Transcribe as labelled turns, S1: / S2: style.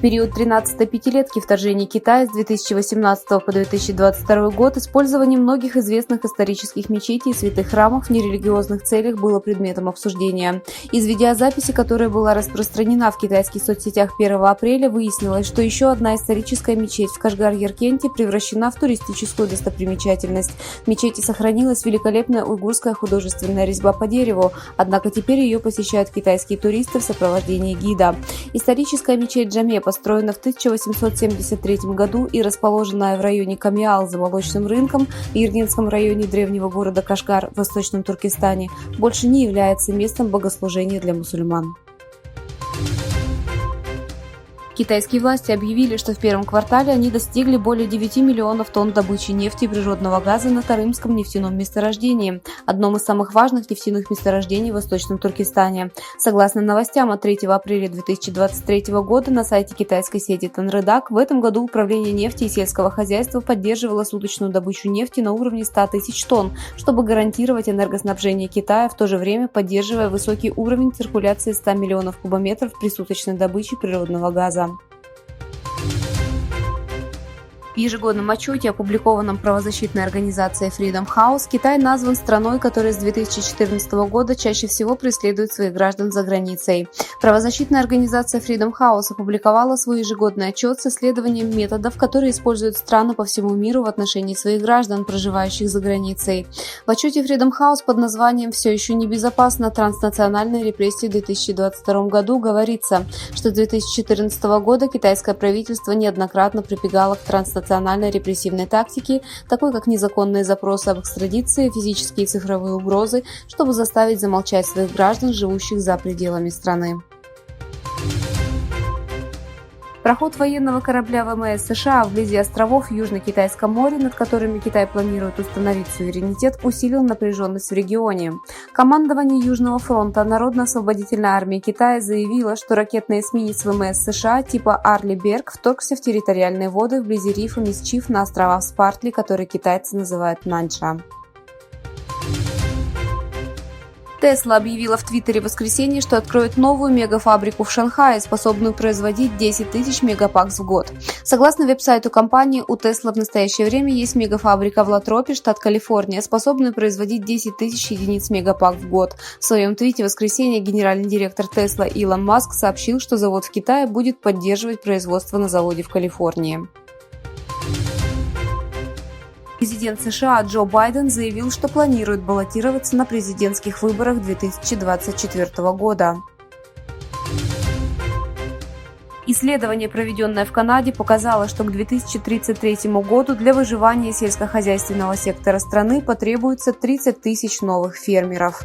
S1: период 13-й пятилетки вторжения Китая с 2018 по 2022 год использование многих известных исторических мечетей и святых храмов в нерелигиозных целях было предметом обсуждения. Из видеозаписи, которая была распространена в китайских соцсетях 1 апреля, выяснилось, что еще одна историческая мечеть в Кашгар-Яркенте превращена в туристическую достопримечательность. В мечети сохранилась великолепная уйгурская художественная резьба по дереву, однако теперь ее посещают китайские туристы в сопровождении гида. Историческая мечеть Джаме построена в 1873 году и расположенная в районе Камиал за молочным рынком в Иргинском районе древнего города Кашгар в Восточном Туркестане, больше не является местом богослужения для мусульман. Китайские власти объявили, что в первом квартале они достигли более 9 миллионов тонн добычи нефти и природного газа на Тарымском нефтяном месторождении, одном из самых важных нефтяных месторождений в Восточном Туркестане. Согласно новостям от 3 апреля 2023 года на сайте китайской сети Танредак, в этом году Управление нефти и сельского хозяйства поддерживало суточную добычу нефти на уровне 100 тысяч тонн, чтобы гарантировать энергоснабжение Китая, в то же время поддерживая высокий уровень циркуляции 100 миллионов кубометров при суточной добыче природного газа. В ежегодном отчете, опубликованном правозащитной организацией Freedom House, Китай назван страной, которая с 2014 года чаще всего преследует своих граждан за границей. Правозащитная организация Freedom House опубликовала свой ежегодный отчет с исследованием методов, которые используют страны по всему миру в отношении своих граждан, проживающих за границей. В отчете Freedom House под названием «Все еще небезопасно. Транснациональные репрессии в 2022 году» говорится, что с 2014 года китайское правительство неоднократно прибегало к транснациональной репрессивной тактике, такой как незаконные запросы об экстрадиции, физические и цифровые угрозы, чтобы заставить замолчать своих граждан, живущих за пределами страны. Проход военного корабля ВМС США вблизи островов в Южно-Китайском море, над которыми Китай планирует установить суверенитет, усилил напряженность в регионе. Командование Южного фронта Народно-освободительной армии Китая заявило, что ракетный эсминец ВМС США типа Арли Берг вторгся в территориальные воды вблизи рифа Мисчиф на островах Спартли, которые китайцы называют Наньша. Tesla объявила в Твиттере в воскресенье, что откроет новую мегафабрику в Шанхае, способную производить 10 тысяч мегапакс в год. Согласно веб-сайту компании, у Tesla в настоящее время есть мегафабрика в Латропе, штат Калифорния, способная производить 10 тысяч единиц мегапакс в год. В своем твите в воскресенье генеральный директор Tesla Илон Маск сообщил, что завод в Китае будет поддерживать производство на заводе в Калифорнии. Президент США Джо Байден заявил, что планирует баллотироваться на президентских выборах 2024 года. Исследование, проведенное в Канаде, показало, что к 2033 году для выживания сельскохозяйственного сектора страны потребуется 30 тысяч новых фермеров.